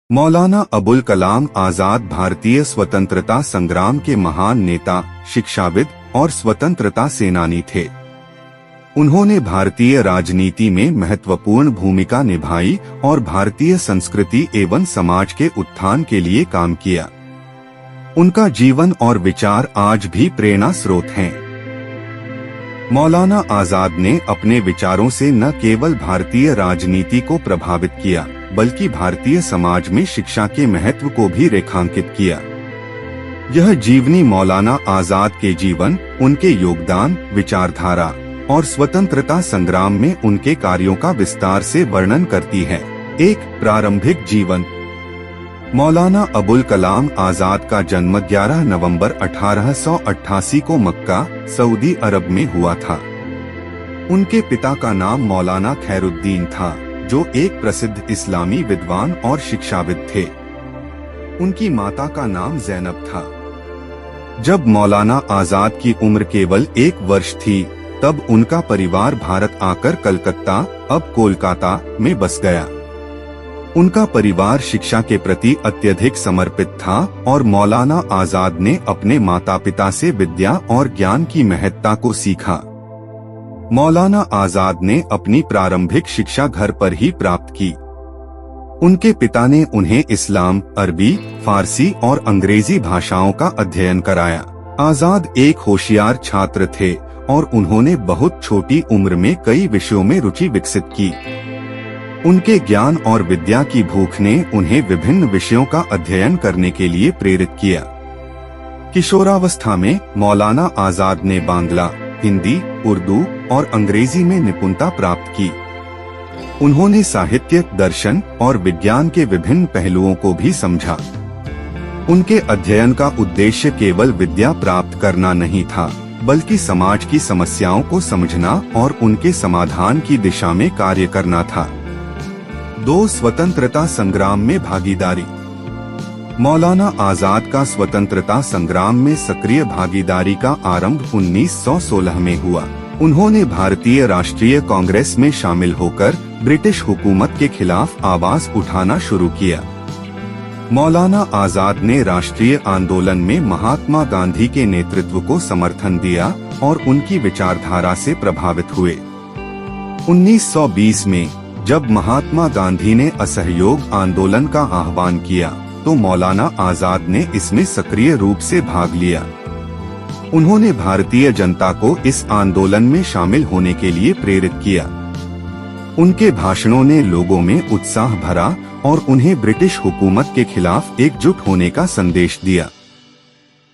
मौलाना अबुल कलाम आजाद भारतीय स्वतंत्रता संग्राम के महान नेता, शिक्षाविद और स्वतंत्रता सेनानी थे। उन्होंने भारतीय राजनीति में महत्वपूर्ण भूमिका निभाई और भारतीय संस्कृति एवं समाज के उत्थान के लिए काम किया। उनका जीवन और विचार आज भी प्रेरणा स्रोत हैं। मौलाना आजाद ने अपने विचारों से न केवल भारतीय राजनीति को प्रभावित किया, बल्कि भारतीय समाज में शिक्षा के महत्व को भी रेखांकित किया। यह जीवनी मौलाना आजाद के जीवन, उनके योगदान, विचारधारा और स्वतंत्रता संग्राम में उनके कार्यों का विस्तार से वर्णन करती है। एक प्रारंभिक जीवन। मौलाना अबुल कलाम आजाद का जन्म 11 नवंबर 1888 को मक्का, सऊदी अरब में हुआ था। उनके पिता का नाम मौलाना खैरुद्दीन था, जो एक प्रसिद्ध इस्लामी विद्वान और शिक्षाविद थे। उनकी माता का नाम जैनब था। जब मौलाना आजाद की उम्र केवल 1 वर्ष थी, तब उनका परिवार भारत आकर कलकत्ता, अब कोलकाता में बस गया। उनका परिवार शिक्षा के प्रति अत्यधिक समर्पित था और मौलाना आजाद ने अपने माता पिता से विद्या और ज्ञान की महत्ता को सीखा। मौलाना आजाद ने अपनी प्रारंभिक शिक्षा घर पर ही प्राप्त की। उनके पिता ने उन्हें इस्लाम, अरबी, फारसी और अंग्रेजी भाषाओं का अध्ययन कराया। आजाद एक होशियार छात्र थे और उन्होंने बहुत छोटी उम्र में कई विषयों में रुचि विकसित की। उनके ज्ञान और विद्या की भूख ने उन्हें विभिन्न विषयों का अध्ययन करने के लिए प्रेरित किया। किशोरावस्था में मौलाना आजाद ने बांग्ला, हिंदी, उर्दू और अंग्रेजी में निपुणता प्राप्त की। उन्होंने साहित्य, दर्शन और विज्ञान के विभिन्न पहलुओं को भी समझा। उनके अध्ययन का उद्देश्य केवल विद्या प्राप्त करना नहीं था, बल्कि समाज की समस्याओं को समझना और उनके समाधान की दिशा में कार्य करना था। 2 स्वतंत्रता संग्राम में भागीदारी। मौलाना आजाद का स्वतंत्रता संग्राम में सक्रिय भागीदारी का आरंभ 1916 में हुआ। उन्होंने भारतीय राष्ट्रीय कांग्रेस में शामिल होकर ब्रिटिश हुकूमत के खिलाफ आवाज उठाना शुरू किया। मौलाना आजाद ने राष्ट्रीय आंदोलन में महात्मा गांधी के नेतृत्व को समर्थन दिया और उनकी विचारधारा से प्रभावित हुए। 1920 में जब महात्मा गांधी ने असहयोग आंदोलन का आह्वान किया, तो मौलाना आजाद ने इसमें सक्रिय रूप से भाग लिया। उन्होंने भारतीय जनता को इस आंदोलन में शामिल होने के लिए प्रेरित किया। उनके भाषणों ने लोगों में उत्साह भरा और उन्हें ब्रिटिश हुकूमत के खिलाफ एकजुट होने का संदेश दिया।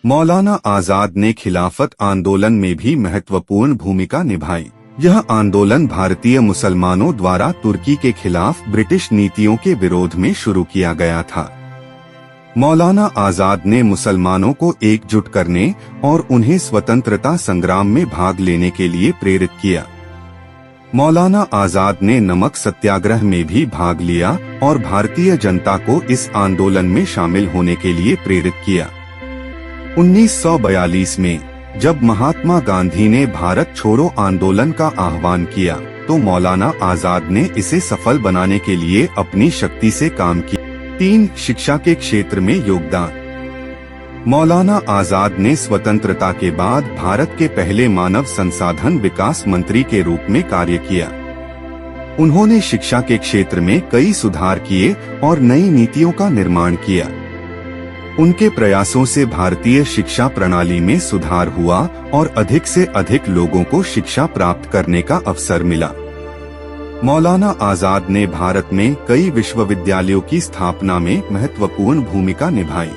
मौलाना आजाद ने खिलाफत आंदोलन में भी महत्वपूर्ण भूमिका निभाई। यह आंदोलन भारतीय मुसलमानों द्वारा तुर्की के खिलाफ ब्रिटिश नीतियों के विरोध में शुरू किया गया था। मौलाना आजाद ने मुसलमानों को एकजुट करने और उन्हें स्वतंत्रता संग्राम में भाग लेने के लिए प्रेरित किया। मौलाना आजाद ने नमक सत्याग्रह में भी भाग लिया और भारतीय जनता को इस आंदोलन में शामिल होने के लिए प्रेरित किया। 1942 में जब महात्मा गांधी ने भारत छोड़ो आंदोलन का आह्वान किया, तो मौलाना आजाद ने इसे सफल बनाने के लिए अपनी शक्ति से काम किया। 3 शिक्षा के क्षेत्र में योगदान। मौलाना आजाद ने स्वतंत्रता के बाद भारत के पहले मानव संसाधन विकास मंत्री के रूप में कार्य किया। उन्होंने शिक्षा के क्षेत्र में कई सुधार किए और नई नीतियों का निर्माण किया। उनके प्रयासों से भारतीय शिक्षा प्रणाली में सुधार हुआ और अधिक से अधिक लोगों को शिक्षा प्राप्त करने का अवसर मिला। मौलाना आजाद ने भारत में कई विश्वविद्यालयों की स्थापना में महत्वपूर्ण भूमिका निभाई।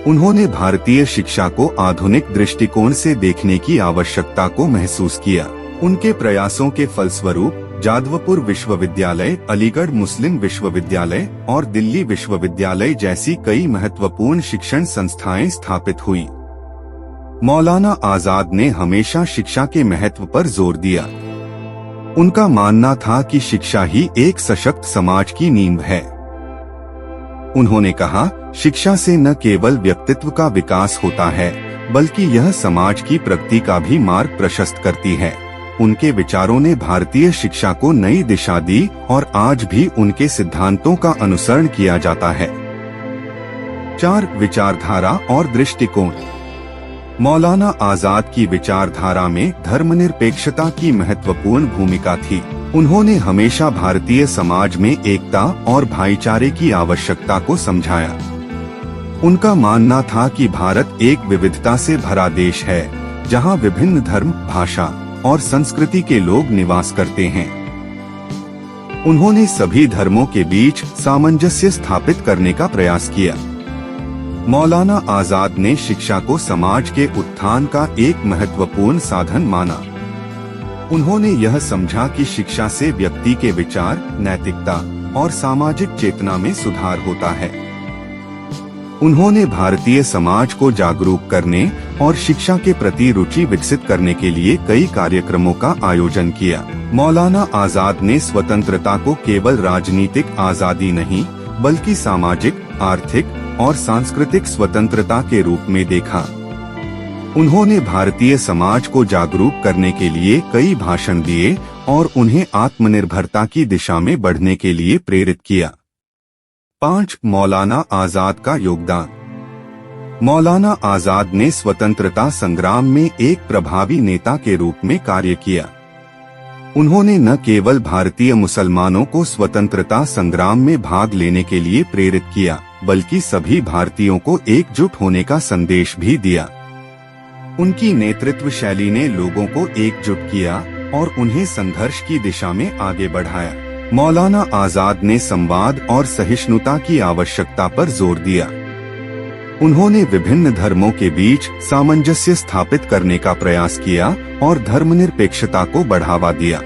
उन्होंने भारतीय शिक्षा को आधुनिक दृष्टिकोण से देखने की आवश्यकता को महसूस किया। उनके प्रयासों के फलस्वरूप जादवपुर विश्वविद्यालय, अलीगढ़ मुस्लिम विश्वविद्यालय और दिल्ली विश्वविद्यालय जैसी कई महत्वपूर्ण शिक्षण संस्थाएं स्थापित हुई। मौलाना आजाद ने हमेशा शिक्षा के महत्व पर जोर दिया। उनका मानना था कि शिक्षा ही एक सशक्त समाज की नींव है। उन्होंने कहा, शिक्षा से न केवल व्यक्तित्व का विकास होता है, बल्कि यह समाज की प्रगति का भी मार्ग प्रशस्त करती है। उनके विचारों ने भारतीय शिक्षा को नई दिशा दी और आज भी उनके सिद्धांतों का अनुसरण किया जाता है। 4. विचारधारा और दृष्टिकोण। मौलाना आजाद की विचारधारा में धर्मनिरपेक्षता की महत्वपूर्ण भूमिका थी। उन्होंने हमेशा भारतीय समाज में एकता और भाईचारे की आवश्यकता को समझाया। उनका मानना था कि भारत एक विविधता से भरा देश है, जहां विभिन्न धर्म, भाषा और संस्कृति के लोग निवास करते हैं। उन्होंने सभी धर्मों के बीच सामंजस्य स्थापित करने का प्रयास किया। मौलाना आजाद ने शिक्षा को समाज के उत्थान का एक महत्वपूर्ण साधन माना। उन्होंने यह समझा कि शिक्षा से व्यक्ति के विचार, नैतिकता और सामाजिक चेतना में सुधार होता है। उन्होंने भारतीय समाज को जागरूक करने और शिक्षा के प्रति रुचि विकसित करने के लिए कई कार्यक्रमों का आयोजन किया। मौलाना आजाद ने स्वतंत्रता को केवल राजनीतिक आजादी नहीं, बल्कि सामाजिक, आर्थिक और सांस्कृतिक स्वतंत्रता के रूप में देखा। उन्होंने भारतीय समाज को जागरूक करने के लिए कई भाषण दिए और उन्हें आत्मनिर्भरता की दिशा में बढ़ने के लिए प्रेरित किया। 5. मौलाना आजाद का योगदान। मौलाना आजाद ने स्वतंत्रता संग्राम में एक प्रभावी नेता के रूप में कार्य किया। उन्होंने न केवल भारतीय मुसलमानों को स्वतंत्रता संग्राम में भाग लेने के लिए प्रेरित किया, बल्कि सभी भारतीयों को एकजुट होने का संदेश भी दिया। उनकी नेतृत्व शैली ने लोगों को एकजुट किया और उन्हें संघर्ष की दिशा में आगे बढ़ाया। मौलाना आजाद ने संवाद और सहिष्णुता की आवश्यकता पर जोर दिया। उन्होंने विभिन्न धर्मों के बीच सामंजस्य स्थापित करने का प्रयास किया और धर्मनिरपेक्षता को बढ़ावा दिया।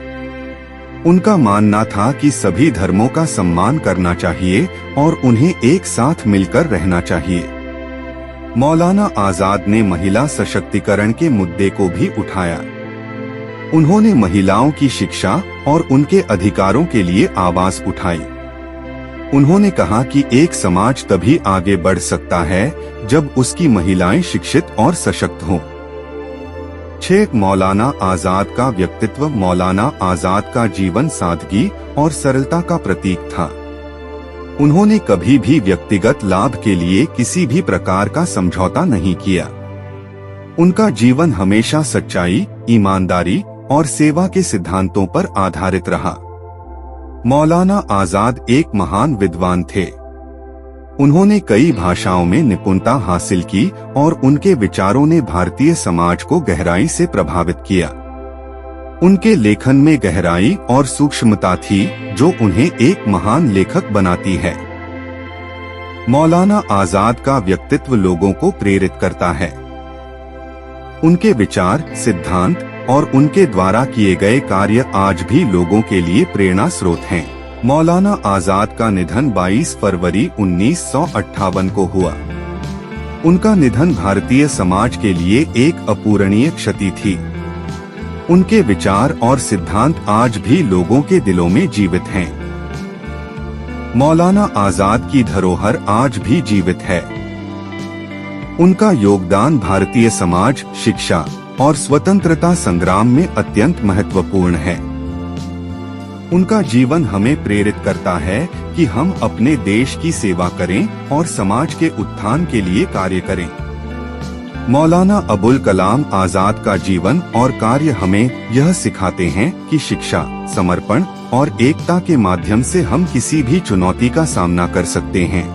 उनका मानना था कि सभी धर्मों का सम्मान करना चाहिए और उन्हें एक साथ मिलकर रहना चाहिए। मौलाना आजाद ने महिला सशक्तिकरण के मुद्दे को भी उठाया। उन्होंने महिलाओं की शिक्षा और उनके अधिकारों के लिए आवाज उठाई। उन्होंने कहा कि एक समाज तभी आगे बढ़ सकता है जब उसकी महिलाएं शिक्षित और सशक्त हों। 6. मौलाना आजाद का व्यक्तित्व। मौलाना आजाद का जीवन सादगी और सरलता का प्रतीक था। उन्होंने कभी भी व्यक्तिगत लाभ के लिए किसी भी प्रकार का समझौता नहीं किया। उनका जीवन हमेशा सच्चाई, ईमानदारी और सेवा के सिद्धांतों पर आधारित रहा। मौलाना आजाद एक महान विद्वान थे। उन्होंने कई भाषाओं में निपुणता हासिल की और उनके विचारों ने भारतीय समाज को गहराई से प्रभावित किया। उनके लेखन में गहराई और सूक्ष्मता थी जो उन्हें एक महान लेखक बनाती है। मौलाना आजाद का व्यक्तित्व लोगों को प्रेरित करता है। उनके विचार, सिद्धांत और उनके द्वारा किए गए कार्य आज भी लोगों के लिए प्रेरणा स्रोत हैं। मौलाना आजाद का निधन 22 फरवरी 1958 को हुआ। उनका निधन भारतीय समाज के लिए एक अपूरणीय क्षति थी। उनके विचार और सिद्धांत आज भी लोगों के दिलों में जीवित हैं। मौलाना आजाद की धरोहर आज भी जीवित है। उनका योगदान भारतीय समाज, शिक्षा और स्वतंत्रता संग्राम में अत्यंत महत्वपूर्ण है। उनका जीवन हमें प्रेरित करता है कि हम अपने देश की सेवा करें और समाज के उत्थान के लिए कार्य करें। मौलाना अबुल कलाम आजाद का जीवन और कार्य हमें यह सिखाते हैं कि शिक्षा, समर्पण और एकता के माध्यम से हम किसी भी चुनौती का सामना कर सकते हैं।